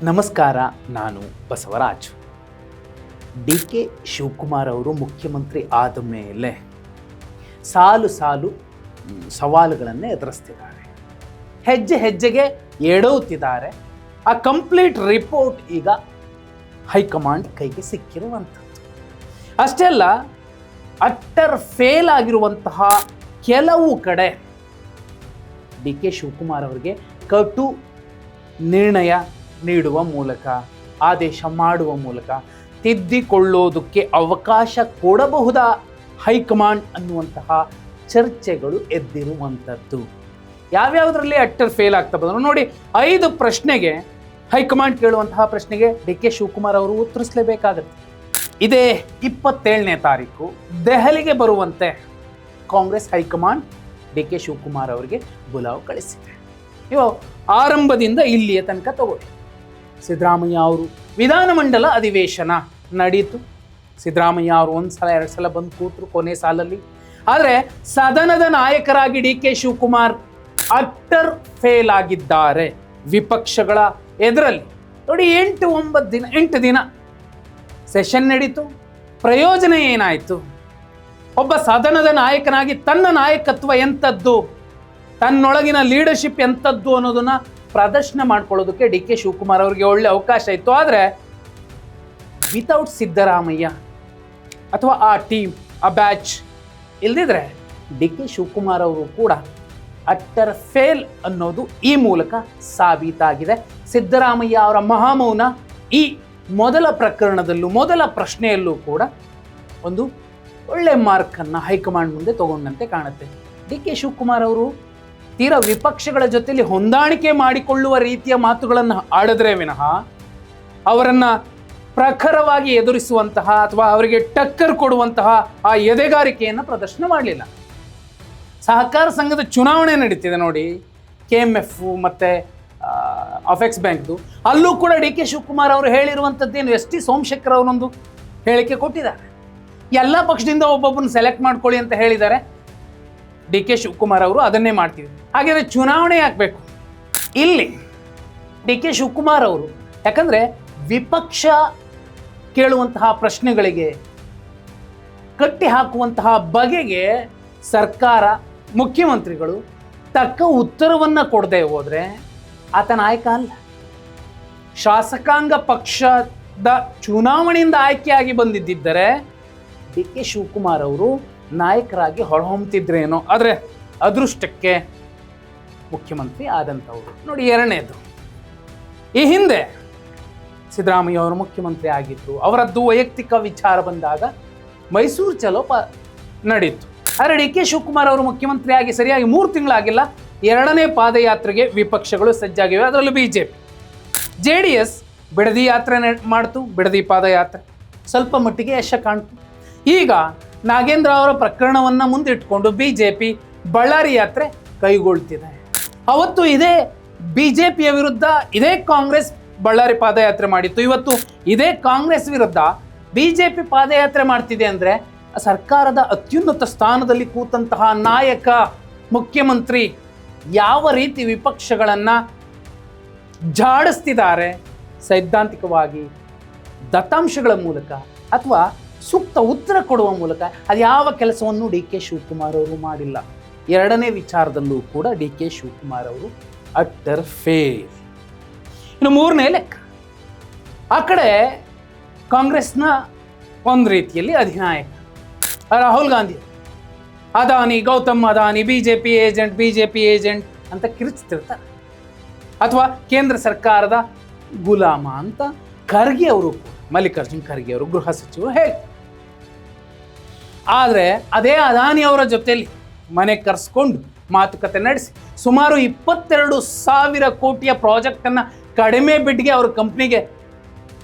ನಮಸ್ಕಾರ, ನಾನು Basavaraj. D K Shivakumar ಅವರು ಮುಖ್ಯಮಂತ್ರಿ ಆದ ಮೇಲೆ ಸಾಲು ಸವಾಲುಗಳನ್ನು ಎದುರಿಸ್ತಿದ್ದಾರೆ. ಹೆಜ್ಜೆ ಹೆಜ್ಜೆಗೆ ಎಡವುತ್ತಿದ್ದಾರೆ. ಆ ಕಂಪ್ಲೀಟ್ ರಿಪೋರ್ಟ್ ಈಗ ಹೈಕಮಾಂಡ್ ಕೈಗೆ ಸಿಕ್ಕಿರುವಂಥದ್ದು. ಅಷ್ಟೇ ಅಲ್ಲ, ಅಟ್ಟರ್ ಫೇಲ್ ಆಗಿರುವಂತಹ ಕೆಲವು ಕಡೆ ಡಿ ಕೆ ಶಿವಕುಮಾರ್ ಅವರಿಗೆ ಕಟು ನಿರ್ಣಯ ನೀಡುವ ಮೂಲಕ, ಆದೇಶ ಮಾಡುವ ಮೂಲಕ ತಿದ್ದಿಕೊಳ್ಳೋದಕ್ಕೆ ಅವಕಾಶ ಕೊಡಬಹುದಾ ಹೈಕಮಾಂಡ್ ಅನ್ನುವಂತಹ ಚರ್ಚೆಗಳು ಎದ್ದಿರುವಂಥದ್ದು. ಯಾವ್ಯಾವುದರಲ್ಲಿ ಅಟ್ಟರ್ ಫೇಲ್ ಆಗ್ತಾ ಬಂದ್ರು ನೋಡಿ. 5 ಪ್ರಶ್ನೆಗೆ ಹೈಕಮಾಂಡ್ ಕೇಳುವಂತಹ ಪ್ರಶ್ನೆಗೆ ಡಿ ಕೆ ಶಿವಕುಮಾರ್ ಅವರು ಉತ್ತರಿಸಲೇಬೇಕಾಗತ್ತೆ. ಇದೇ 27ನೇ ತಾರೀಕು ದೆಹಲಿಗೆ ಬರುವಂತೆ Congress high command D K Shivakumar ಅವರಿಗೆ ಬುಲಾವ್ ಕಳಿಸಿದೆ. ಇವು ಆರಂಭದಿಂದ ಇಲ್ಲಿಯ ತನಕ ತಗೊಳ್ಳಿ. ಸಿದ್ದರಾಮಯ್ಯ ಅವರು ವಿಧಾನಮಂಡಲ ಅಧಿವೇಶನ ನಡೀತು. ಸಿದ್ದರಾಮಯ್ಯ ಅವರು 1 ಸಲ 2 ಸಲ ಬಂದು ಕೂತರು ಕೊನೆ ಸಾಲಲ್ಲಿ. ಆದರೆ ಸದನದ ನಾಯಕರಾಗಿ D K Shivakumar utter fail ಆಗಿದ್ದಾರೆ ವಿಪಕ್ಷಗಳ ಎದುರಲ್ಲಿ. ನೋಡಿ, 8 ದಿನ ಸೆಷನ್ ನಡೀತು. ಪ್ರಯೋಜನ ಏನಾಯಿತು? ಒಬ್ಬ ಸದನದ ನಾಯಕನಾಗಿ ತನ್ನ ನಾಯಕತ್ವ ಎಂಥದ್ದು, ತನ್ನೊಳಗಿನ ಲೀಡರ್ಶಿಪ್ ಎಂಥದ್ದು ಅನ್ನೋದನ್ನ ಪ್ರದರ್ಶನ ಮಾಡ್ಕೊಳ್ಳೋದಕ್ಕೆ ಡಿ ಕೆ ಶಿವಕುಮಾರ್ ಅವರಿಗೆ ಒಳ್ಳೆ ಅವಕಾಶ ಇತ್ತು. ಆದರೆ ವಿತೌಟ್ ಸಿದ್ದರಾಮಯ್ಯ ಅಥವಾ ಆ ಟೀಮ್, ಆ ಬ್ಯಾಚ್ ಇಲ್ದಿದ್ರೆ ಡಿ ಕೆ ಶಿವಕುಮಾರ್ ಅವರು ಕೂಡ ಅಟ್ಟರ್ ಫೇಲ್ ಅನ್ನೋದು ಈ ಮೂಲಕ ಸಾಬೀತಾಗಿದೆ. ಸಿದ್ದರಾಮಯ್ಯ ಅವರ ಮಹಾಮೌನ ಈ ಮೊದಲ ಪ್ರಕರಣದಲ್ಲೂ, ಮೊದಲ ಪ್ರಶ್ನೆಯಲ್ಲೂ ಕೂಡ ಒಂದು ಒಳ್ಳೆ ಮಾರ್ಕನ್ನು ಹೈಕಮಾಂಡ್ ಮುಂದೆ ತಗೊಂಡಂತೆ ಕಾಣುತ್ತೆ. ಡಿ ಕೆ ಶಿವಕುಮಾರ್ ಅವರು ತೀರಾ ವಿಪಕ್ಷಗಳ ಜೊತೆಲಿ ಹೊಂದಾಣಿಕೆ ಮಾಡಿಕೊಳ್ಳುವ ರೀತಿಯ ಮಾತುಗಳನ್ನು ಆಡಿದ್ರೆ ವಿನಃ ಅವರನ್ನು ಪ್ರಖರವಾಗಿ ಎದುರಿಸುವಂತಹ ಅಥವಾ ಅವರಿಗೆ ಟಕ್ಕರ್ ಕೊಡುವಂತಹ ಆ ಎದೆಗಾರಿಕೆಯನ್ನು ಪ್ರದರ್ಶನ ಮಾಡಲಿಲ್ಲ. ಸಹಕಾರ ಸಂಘದ ಚುನಾವಣೆ ನಡೀತಿದೆ ನೋಡಿ, KMF ಮತ್ತು ಅಫೆಕ್ಸ್ ಬ್ಯಾಂಕ್ದು. ಅಲ್ಲೂ ಕೂಡ ಡಿ ಕೆ ಶಿವಕುಮಾರ್ ಅವರು ಹೇಳಿರುವಂಥದ್ದೇನು, ಎಸ್ ಟಿ ಸೋಮಶೇಖರ್ ಅವರೊಂದು ಹೇಳಿಕೆ ಕೊಟ್ಟಿದ್ದಾರೆ. ಎಲ್ಲ ಪಕ್ಷದಿಂದ ಒಬ್ಬೊಬ್ಬನ ಸೆಲೆಕ್ಟ್ ಮಾಡ್ಕೊಳ್ಳಿ ಅಂತ ಹೇಳಿದ್ದಾರೆ. ಡಿ ಕೆ ಶಿವಕುಮಾರ್ ಅವರು ಅದನ್ನೇ ಮಾಡ್ತೀವಿ. ಹಾಗಾದರೆ ಚುನಾವಣೆ ಆಗಬೇಕು ಇಲ್ಲಿ ಡಿ ಕೆ ಶಿವಕುಮಾರ್ ಅವರು, ಯಾಕಂದರೆ ವಿಪಕ್ಷ ಕೇಳುವಂತಹ ಪ್ರಶ್ನೆಗಳಿಗೆ ಕಟ್ಟಿ ಹಾಕುವಂತಹ ಬಗೆಗೆ ಸರ್ಕಾರ, ಮುಖ್ಯಮಂತ್ರಿಗಳು ತಕ್ಕ ಉತ್ತರವನ್ನು ಕೊಡದೆ ಹೋದರೆ ಆತ ನಾಯಕ ಅಲ್ಲ. ಶಾಸಕಾಂಗ ಪಕ್ಷದ ಚುನಾವಣೆಯಿಂದ ಆಯ್ಕೆಯಾಗಿ ಬಂದಿದ್ದರೆ ಡಿ ಕೆ ಶಿವಕುಮಾರ್ ಅವರು ನಾಯಕರಾಗಿ ಹೊರಹೊಮ್ಮುತ್ತಿದ್ರೇನೋ. ಆದರೆ ಅದೃಷ್ಟಕ್ಕೆ ಮುಖ್ಯಮಂತ್ರಿ ಆದಂಥವ್ರು. ನೋಡಿ, 2ನೇದು, ಈ ಹಿಂದೆ ಸಿದ್ದರಾಮಯ್ಯ ಅವರು ಮುಖ್ಯಮಂತ್ರಿ ಆಗಿದ್ರು. ಅವರದ್ದು ವೈಯಕ್ತಿಕ ವಿಚಾರ ಬಂದಾಗ ಮೈಸೂರು ಚಲೋ ನಡೀತು. ಆದರೆ ಡಿ ಕೆ ಶಿವಕುಮಾರ್ ಅವರು ಮುಖ್ಯಮಂತ್ರಿ ಆಗಿ ಸರಿಯಾಗಿ 3 ತಿಂಗಳಾಗಿಲ್ಲ, 2ನೇ ಪಾದಯಾತ್ರೆಗೆ ವಿಪಕ್ಷಗಳು ಸಜ್ಜಾಗಿವೆ. ಅದರಲ್ಲೂ BJP, JDS ಬಿಡದಿ ಯಾತ್ರೆ ಮಾಡ್ತು. ಬಿಡದಿ ಪಾದಯಾತ್ರೆ ಸ್ವಲ್ಪ ಮಟ್ಟಿಗೆ ಯಶ ಕಾಣ್ತು. ಈಗ ನಾಗೇಂದ್ರ ಅವರ ಪ್ರಕರಣವನ್ನು ಮುಂದಿಟ್ಕೊಂಡು BJP ಬಳ್ಳಾರಿ ಯಾತ್ರೆ ಕೈಗೊಳ್ತಿದೆ. ಅವತ್ತು ಇದೇ BJPಯ ವಿರುದ್ಧ ಇದೇ ಕಾಂಗ್ರೆಸ್ ಬಳ್ಳಾರಿ ಪಾದಯಾತ್ರೆ ಮಾಡಿತ್ತು. ಇವತ್ತು ಇದೇ ಕಾಂಗ್ರೆಸ್ ವಿರುದ್ಧ BJP ಪಾದಯಾತ್ರೆ ಮಾಡ್ತಿದೆ. ಅಂದರೆ ಸರ್ಕಾರದ ಅತ್ಯುನ್ನತ ಸ್ಥಾನದಲ್ಲಿ ಕೂತಂತಹ ನಾಯಕ, ಮುಖ್ಯಮಂತ್ರಿ ಯಾವ ರೀತಿ ವಿಪಕ್ಷಗಳನ್ನು ಜಾಡಿಸ್ತಿದ್ದಾರೆ, ಸೈದ್ಧಾಂತಿಕವಾಗಿ ದತ್ತಾಂಶಗಳ ಮೂಲಕ ಅಥವಾ ಸೂಕ್ತ ಉತ್ತರ ಕೊಡುವ ಮೂಲಕ, ಅದು ಯಾವ ಕೆಲಸವನ್ನು ಡಿ ಕೆ ಶಿವಕುಮಾರ್ ಅವರು ಮಾಡಿಲ್ಲ. 2ನೇ ವಿಚಾರದಲ್ಲೂ ಕೂಡ ಡಿ ಕೆ ಶಿವಕುಮಾರ್ ಅವರು ಅಟ್ಟರ್ ಫೇಲ್. ಇನ್ನು 3ನೇ ಲೆಕ್ಕ, ಆ ಕಡೆ ಕಾಂಗ್ರೆಸ್ನ ಒಂದು ರೀತಿಯಲ್ಲಿ ಅಧಿನಾಯಕ ರಾಹುಲ್ ಗಾಂಧಿ, ಅದಾನಿ, ಗೌತಮ್ ಅದಾನಿ BJP ಏಜೆಂಟ್ ಅಂತ ಕಿರಿಚ್ತಿರ್ತಾರೆ. ಅಥವಾ ಕೇಂದ್ರ ಸರ್ಕಾರದ ಗುಲಾಮ ಅಂತ ಖರ್ಗೆ ಅವರು, ಮಲ್ಲಿಕಾರ್ಜುನ್ ಖರ್ಗೆ ಅವರು, ಗೃಹ ಸಚಿವರು ಹೇಳ್ತಾರೆ. ಆದರೆ ಅದೇ ಅದಾನಿ ಅವರ ಜೊತೆಯಲ್ಲಿ ಮನೆ ಕರೆಸ್ಕೊಂಡು ಮಾತುಕತೆ ನಡೆಸಿ ಸುಮಾರು 22,000 ಕೋಟಿಯ ಪ್ರಾಜೆಕ್ಟನ್ನು ಕಡಿಮೆ ಬಿಡ್ಗೆ ಅವ್ರ ಕಂಪ್ನಿಗೆ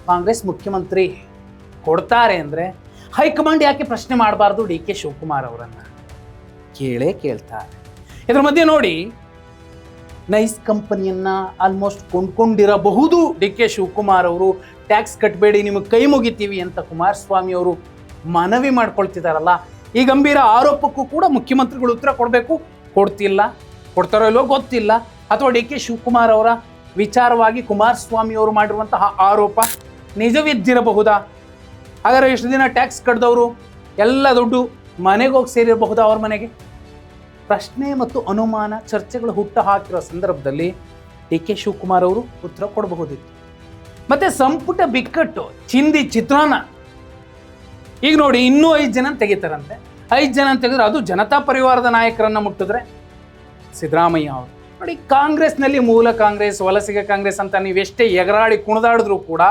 ಕಾಂಗ್ರೆಸ್ ಮುಖ್ಯಮಂತ್ರಿ ಕೊಡ್ತಾರೆ. ಅಂದರೆ ಹೈಕಮಾಂಡ್ ಯಾಕೆ ಪ್ರಶ್ನೆ ಮಾಡಬಾರ್ದು ಡಿ ಕೆ ಶಿವಕುಮಾರ್ ಅವರನ್ನು? ಕೇಳ್ತಾರೆ. ಇದ್ರ ಮಧ್ಯೆ ನೋಡಿ, ನೈಸ್ ಕಂಪನಿಯನ್ನು ಆಲ್ಮೋಸ್ಟ್ ಕೊಂಡ್ಕೊಂಡಿರಬಹುದು ಡಿ ಕೆ ಶಿವಕುಮಾರ್ ಅವರು. ಟ್ಯಾಕ್ಸ್ ಕಟ್ಟಬೇಡಿ, ನಿಮಗೆ ಕೈ ಮುಗಿತೀವಿ ಅಂತ ಕುಮಾರಸ್ವಾಮಿ ಅವರು ಮನವಿ ಮಾಡ್ಕೊಳ್ತಿದ್ದಾರಲ್ಲ. ಈ ಗಂಭೀರ ಆರೋಪಕ್ಕೂ ಕೂಡ ಮುಖ್ಯಮಂತ್ರಿಗಳು ಉತ್ತರ ಕೊಡಬೇಕು. ಕೊಡ್ತಾರೋ ಇಲ್ಲೋ ಗೊತ್ತಿಲ್ಲ. ಅಥವಾ ಡಿ ಕೆ ಶಿವಕುಮಾರ್ ಅವರ ವಿಚಾರವಾಗಿ ಕುಮಾರಸ್ವಾಮಿ ಅವರು ಮಾಡಿರುವಂತಹ ಆರೋಪ ನಿಜವಿದ್ದಿರಬಹುದಾ? ಹಾಗಾದ್ರೆ ಎಷ್ಟು ದಿನ ಟ್ಯಾಕ್ಸ್ ಕಟ್ಟಿದವರು ಎಲ್ಲ ದುಡ್ಡು ಮನೆಗೆ ಹೋಗಿ ಸೇರಿರಬಹುದಾ ಅವ್ರ ಮನೆಗೆ? ಪ್ರಶ್ನೆ ಮತ್ತು ಅನುಮಾನ ಚರ್ಚೆಗಳು ಹುಟ್ಟು ಹಾಕಿರೋ ಸಂದರ್ಭದಲ್ಲಿ ಡಿ ಕೆ ಶಿವಕುಮಾರ್ ಅವರು ಉತ್ತರ ಕೊಡಬಹುದಿತ್ತು. ಮತ್ತೆ ಸಂಪುಟ ಬಿಕ್ಕಟ್ಟು ಚಿಂದಿ ಚಿತ್ರಾನ್ನ. ಈಗ ನೋಡಿ, ಇನ್ನೂ 5 ಜನ ತೆಗಿತಾರಂತೆ. 5 ಜನ ತೆಗೆದ್ರೆ ಅದು ಜನತಾ ಪರಿವಾರದ ನಾಯಕರನ್ನ ಮುಟ್ಟಿದ್ರೆ ಸಿದ್ದರಾಮಯ್ಯ ಅವರು. ನೋಡಿ, ಕಾಂಗ್ರೆಸ್ನಲ್ಲಿ ಮೂಲ ಕಾಂಗ್ರೆಸ್, ವಲಸಿಗ ಕಾಂಗ್ರೆಸ್ ಅಂತ ನೀವೆಷ್ಟೇ ಎಗರಾಡಿ ಕುಣಿದಾಡಿದ್ರು ಕೂಡ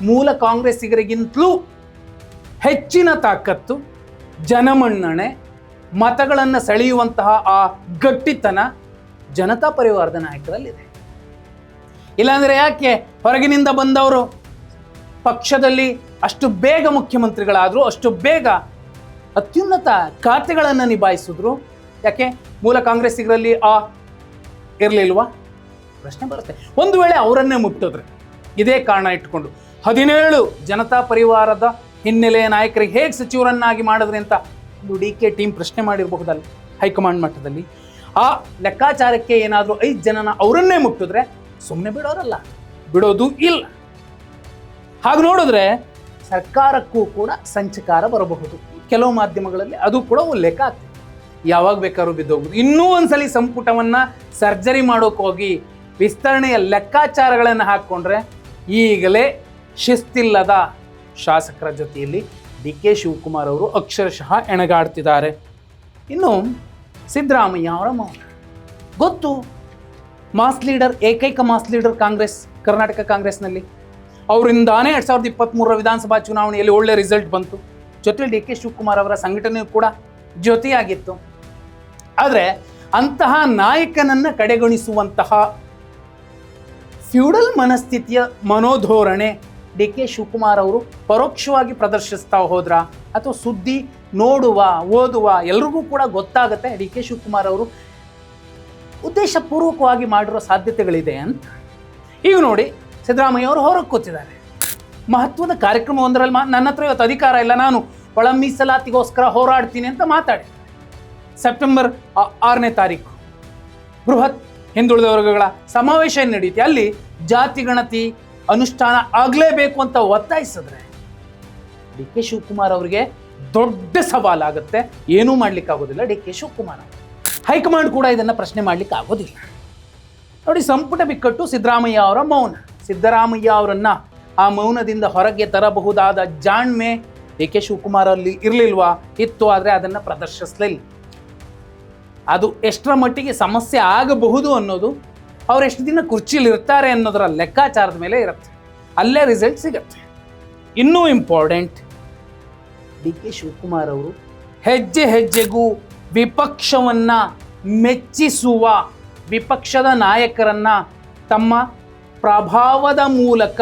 ಮೂಲ ಕಾಂಗ್ರೆಸ್ಸಿಗರಿಗಿಂತಲೂ ಹೆಚ್ಚಿನ ತಾಕತ್ತು, ಜನಮನ್ನಣೆ, ಮತಗಳನ್ನು ಸೆಳೆಯುವಂತಹ ಆ ಗಟ್ಟಿತನ ಜನತಾ ಪರಿವಾರದ ನಾಯಕರಲ್ಲಿದೆ. ಇಲ್ಲಾಂದ್ರೆ ಯಾಕೆ ಹೊರಗಿನಿಂದ ಬಂದವರು ಪಕ್ಷದಲ್ಲಿ ಅಷ್ಟು ಬೇಗ ಮುಖ್ಯಮಂತ್ರಿಗಳಾದ್ರು, ಅಷ್ಟು ಬೇಗ ಅತ್ಯುನ್ನತ ಖಾತೆಗಳನ್ನು ನಿಭಾಯಿಸಿದ್ರು? ಯಾಕೆ ಮೂಲ ಕಾಂಗ್ರೆಸ್ಸಿಗರಲ್ಲಿ ಇರಲಿಲ್ವಾ? ಪ್ರಶ್ನೆ ಬರುತ್ತೆ. ಒಂದು ವೇಳೆ ಅವರನ್ನೇ ಮುಟ್ಟಿದ್ರೆ ಇದೇ ಕಾರಣ ಇಟ್ಕೊಂಡು 17 ಜನತಾ ಪರಿವಾರದ ಹಿನ್ನೆಲೆಯ ನಾಯಕರಿಗೆ ಹೇಗೆ ಸಚಿವರನ್ನಾಗಿ ಮಾಡಿದ್ರಿ ಅಂತ ಒಂದು ಡಿ ಕೆ ಟೀಮ್ ಪ್ರಶ್ನೆ ಮಾಡಿರಬಹುದಲ್ಲ ಹೈಕಮಾಂಡ್ ಮಟ್ಟದಲ್ಲಿ. ಆ ಲೆಕ್ಕಾಚಾರಕ್ಕೆ ಏನಾದರೂ 5 ಜನನ ಅವರನ್ನೇ ಮುಟ್ಟಿದ್ರೆ ಸುಮ್ಮನೆ ಬಿಡೋದು ಇಲ್ಲ. ಹಾಗೆ ನೋಡಿದ್ರೆ ಸರ್ಕಾರಕ್ಕೂ ಕೂಡ ಸಂಚಕಾರ ಬರಬಹುದು. ಕೆಲವು ಮಾಧ್ಯಮಗಳಲ್ಲಿ ಅದು ಕೂಡ ಉಲ್ಲೇಖ ಆಗ್ತದೆ. ಯಾವಾಗ ಬೇಕಾದ್ರೂ ಬಿದ್ದೋಗ್ಬೋದು. ಇನ್ನೂ ಒಂದ್ಸಲಿ ಸಂಪುಟವನ್ನ ಸರ್ಜರಿ ಮಾಡೋಕೆ ಹೋಗಿ ವಿಸ್ತರಣೆಯ ಲೆಕ್ಕಾಚಾರಗಳನ್ನು ಹಾಕ್ಕೊಂಡ್ರೆ ಈಗಲೇ ಶಿಸ್ತಿಲ್ಲದ ಶಾಸಕರ ಜೊತೆಯಲ್ಲಿ ಡಿ ಕೆ ಶಿವಕುಮಾರ್ ಅವರು ಅಕ್ಷರಶಃ ಎಣಗಾಡ್ತಿದ್ದಾರೆ. ಇನ್ನು ಸಿದ್ದರಾಮಯ್ಯ ಅವರ ಮೌನ ಗೊತ್ತು. ಮಾಸ್ ಲೀಡರ್, ಏಕೈಕ ಮಾಸ್ ಲೀಡರ್ ಕಾಂಗ್ರೆಸ್, ಕರ್ನಾಟಕ ಕಾಂಗ್ರೆಸ್ನಲ್ಲಿ. ಅವರಿಂದಾನೇ 2023 ವಿಧಾನಸಭಾ ಚುನಾವಣೆಯಲ್ಲಿ ಒಳ್ಳೆ ರಿಸಲ್ಟ್ ಬಂತು. ಜೊತೆಲಿ ಡಿ ಕೆ ಶಿವಕುಮಾರ್ ಅವರ ಸಂಘಟನೆಯೂ ಕೂಡ ಜೊತೆಯಾಗಿತ್ತು. ಆದರೆ ಅಂತಹ ನಾಯಕನನ್ನ ಕಡೆಗಣಿಸುವಂತಹ ಫ್ಯೂಡಲ್ ಮನಸ್ಥಿತಿಯ ಮನೋಧೋರಣೆ ಡಿ ಕೆ ಶಿವಕುಮಾರ್ ಅವರು ಪರೋಕ್ಷವಾಗಿ ಪ್ರದರ್ಶಿಸ್ತಾ ಹೋದ್ರ, ಅಥವಾ ಸುದ್ದಿ ನೋಡುವ ಓದುವ ಎಲ್ರಿಗೂ ಕೂಡ ಗೊತ್ತಾಗುತ್ತೆ ಡಿ ಕೆ ಶಿವಕುಮಾರ್ ಅವರು ಉದ್ದೇಶಪೂರ್ವಕವಾಗಿ ಮಾಡಿರೋ ಸಾಧ್ಯತೆಗಳಿದೆ ಅಂತ. ಈಗ ನೋಡಿ, ಸಿದ್ದರಾಮಯ್ಯ ಅವರು ಹೊರಗೆ ಕೂತಿದ್ದಾರೆ. ಮಹತ್ವದ ಕಾರ್ಯಕ್ರಮವೊಂದರಲ್ಲಿ ನನ್ನ ಹತ್ರ ಇವತ್ತು ಅಧಿಕಾರ ಇಲ್ಲ, ನಾನು ಒಳ ಮೀಸಲಾತಿಗೋಸ್ಕರ ಹೋರಾಡ್ತೀನಿ ಅಂತ ಮಾತಾಡಿ. ಸೆಪ್ಟೆಂಬರ್ 6ನೇ ತಾರೀಕು ಬೃಹತ್ ಹಿಂದುಳಿದ ವರ್ಗಗಳ ಸಮಾವೇಶ ನಡೆಯುತ್ತೆ. ಅಲ್ಲಿ ಜಾತಿ ಗಣತಿ ಅನುಷ್ಠಾನ ಆಗಲೇಬೇಕು ಅಂತ ಒತ್ತಾಯಿಸಿದ್ರೆ ಡಿ ಕೆ ಶಿವಕುಮಾರ್ ಅವರಿಗೆ ದೊಡ್ಡ ಸವಾಲಾಗುತ್ತೆ. ಏನೂ ಮಾಡ್ಲಿಕ್ಕೆ ಆಗೋದಿಲ್ಲ ಡಿ ಕೆ ಶಿವಕುಮಾರ್. ಹೈಕಮಾಂಡ್ ಕೂಡ ಇದನ್ನ ಪ್ರಶ್ನೆ ಮಾಡ್ಲಿಕ್ಕೆ ಆಗೋದಿಲ್ಲ. ನೋಡಿ, ಸಂಪುಟ ಬಿಕ್ಕಟ್ಟು ಸಿದ್ದರಾಮಯ್ಯ ಅವರ ಮೌನ. ಸಿದ್ದರಾಮಯ್ಯ ಅವರನ್ನ ಆ ಮೌನದಿಂದ ಹೊರಗೆ ತರಬಹುದಾದ ಜಾಣ್ಮೆ ಡಿ ಕೆ ಶಿವಕುಮಾರ್ ಅಲ್ಲಿ ಇರಲಿಲ್ವಾ? ಇತ್ತು, ಆದರೆ ಅದನ್ನು ಪ್ರದರ್ಶಿಸಲಿಲ್ಲ. ಅದು ಎಷ್ಟರ ಮಟ್ಟಿಗೆ ಸಮಸ್ಯೆ ಆಗಬಹುದು ಅನ್ನೋದು ಅವ್ರು ಎಷ್ಟು ದಿನ ಕುರ್ಚಿಲಿ ಇರ್ತಾರೆ ಅನ್ನೋದರ ಲೆಕ್ಕಾಚಾರದ ಮೇಲೆ ಇರುತ್ತೆ. ಅಲ್ಲೇ ರಿಸಲ್ಟ್ ಸಿಗತ್ತೆ. ಇನ್ನೂ ಇಂಪಾರ್ಟೆಂಟ್, ಡಿ ಕೆ ಶಿವಕುಮಾರ್ ಅವರು ಹೆಜ್ಜೆ ಹೆಜ್ಜೆಗೂ ವಿಪಕ್ಷವನ್ನ ಮೆಚ್ಚಿಸುವ, ವಿಪಕ್ಷದ ನಾಯಕರನ್ನ ತಮ್ಮ ಪ್ರಭಾವದ ಮೂಲಕ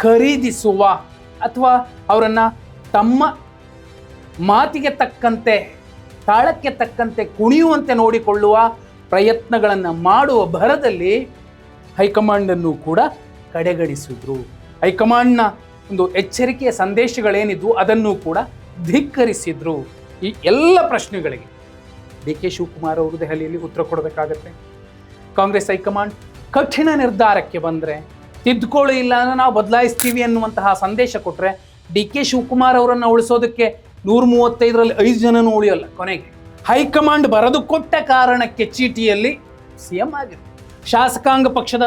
ಖರೀದಿಸುವ ಅಥವಾ ಅವರನ್ನು ತಮ್ಮ ಮಾತಿಗೆ ತಕ್ಕಂತೆ, ತಾಳಕ್ಕೆ ತಕ್ಕಂತೆ ಕುಣಿಯುವಂತೆ ನೋಡಿಕೊಳ್ಳುವ ಪ್ರಯತ್ನಗಳನ್ನು ಮಾಡುವ ಭರದಲ್ಲಿ ಹೈಕಮಾಂಡನ್ನು ಕೂಡ ಕಡೆಗಣಿಸಿದ್ರು. ಹೈಕಮಾಂಡ್ನ ಒಂದು ಎಚ್ಚರಿಕೆಯ ಸಂದೇಶಗಳೇನಿದ್ವು ಅದನ್ನು ಕೂಡ ಧಿಕ್ಕರಿಸಿದ್ರು. ಈ ಎಲ್ಲ ಪ್ರಶ್ನೆಗಳಿಗೆ ಡಿ ಕೆ ಶಿವಕುಮಾರ್ ಅವರು ದೆಹಲಿಯಲ್ಲಿ ಉತ್ತರ ಕೊಡಬೇಕಾಗತ್ತೆ. ಕಾಂಗ್ರೆಸ್ ಹೈಕಮಾಂಡ್ ಕಠಿಣ ನಿರ್ಧಾರಕ್ಕೆ ಬಂದರೆ, ತಿದ್ದುಕೊಳ್ಳಿ ಇಲ್ಲ ಅಂದರೆ ನಾವು ಬದಲಾಯಿಸ್ತೀವಿ ಅನ್ನುವಂತಹ ಸಂದೇಶ ಕೊಟ್ಟರೆ, ಡಿ ಕೆ ಶಿವಕುಮಾರ್ ಅವರನ್ನು ಉಳಿಸೋದಕ್ಕೆ 135ರಲ್ಲಿ 5 ಜನನೂ ಉಳಿಯೋಲ್ಲ. ಕೊನೆಗೆ ಹೈಕಮಾಂಡ್ ಬರೆದು ಕೊಟ್ಟ ಕಾರಣಕ್ಕೆ ಚೀಟಿಯಲ್ಲಿ ಸಿಎಂ ಆಗಿರು. ಶಾಸಕಾಂಗ ಪಕ್ಷದ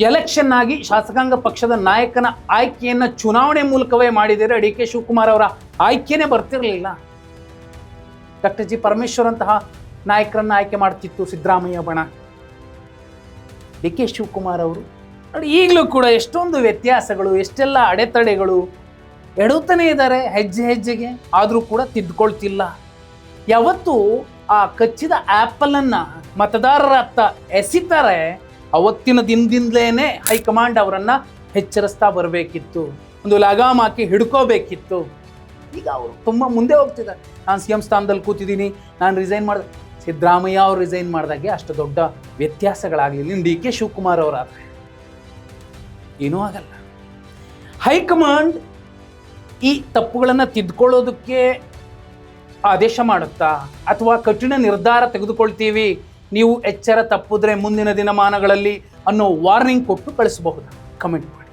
ಎಲೆಕ್ಷನ್ ಆಗಿ ಶಾಸಕಾಂಗ ಪಕ್ಷದ ನಾಯಕನ ಆಯ್ಕೆಯನ್ನು ಚುನಾವಣೆ ಮೂಲಕವೇ ಮಾಡಿದರೆ ಡಿ ಕೆ ಶಿವಕುಮಾರ್ ಅವರ ಆಯ್ಕೆನೇ ಬರ್ತಿರಲಿಲ್ಲ. ಡಾಕ್ಟರ್ ಜಿ ಪರಮೇಶ್ವರ್ ಅಂತಹ ನಾಯಕರನ್ನು ಆಯ್ಕೆ ಮಾಡ್ತಿತ್ತು ಸಿದ್ದರಾಮಯ್ಯ ಬಣ. ಡಿ ಕೆ ಶಿವಕುಮಾರ್ ಅವರು ನೋಡಿ, ಈಗಲೂ ಕೂಡ ಎಷ್ಟೊಂದು ವ್ಯತ್ಯಾಸಗಳು, ಎಷ್ಟೆಲ್ಲ ಅಡೆತಡೆಗಳು ಎಡುತ್ತಾನೆ ಇದ್ದಾರೆ ಹೆಜ್ಜೆ ಹೆಜ್ಜೆಗೆ, ಆದರೂ ಕೂಡ ತಿದ್ದುಕೊಳ್ತಿಲ್ಲ. ಯಾವತ್ತು ಆ ಕಚ್ಚಿದ ಆ್ಯಪಲನ್ನು ಮತದಾರರ ಹತ್ತ ಎಸಿತಾರೆ, ಅವತ್ತಿನ ದಿನದಿಂದಲೇ ಹೈಕಮಾಂಡ್ ಅವರನ್ನು ಎಚ್ಚರಿಸ್ತಾ ಬರಬೇಕಿತ್ತು, ಒಂದು ಲಗಾಮ್ ಹಾಕಿ ಹಿಡ್ಕೋಬೇಕಿತ್ತು. ಈಗ ಅವರು ತುಂಬ ಮುಂದೆ ಹೋಗ್ತಿದ್ದಾರೆ. ನಾನು ಸಿ ಎಂ ಸ್ಥಾನದಲ್ಲಿ ಕೂತಿದ್ದೀನಿ, ನಾನು ರಿಸೈನ್ ಮಾಡಿದೆ. ಸಿದ್ದರಾಮಯ್ಯ ಅವರು ರಿಸೈನ್ ಮಾಡಿದಾಗೆ ಅಷ್ಟು ದೊಡ್ಡ ವ್ಯತ್ಯಾಸಗಳಾಗಲಿಲ್ಲ. ಡಿ ಕೆ ಶಿವಕುಮಾರ್ ಅವರಾದರೆ ಏನೂ ಆಗಲ್ಲ. ಹೈಕಮಾಂಡ್ ಈ ತಪ್ಪುಗಳನ್ನು ತಿದ್ದುಕೊಳ್ಳೋದಕ್ಕೆ ಆದೇಶ ಮಾಡುತ್ತಾ ಅಥವಾ ಕಠಿಣ ನಿರ್ಧಾರ ತೆಗೆದುಕೊಳ್ತೀವಿ, ನೀವು ಎಚ್ಚರ ತಪ್ಪಿದ್ರೆ ಮುಂದಿನ ದಿನಮಾನಗಳಲ್ಲಿ ಅನ್ನೋ ವಾರ್ನಿಂಗ್ ಕೊಟ್ಟು ಕಳಿಸಬಹುದು. ಕಮೆಂಟ್ ಮಾಡಿ.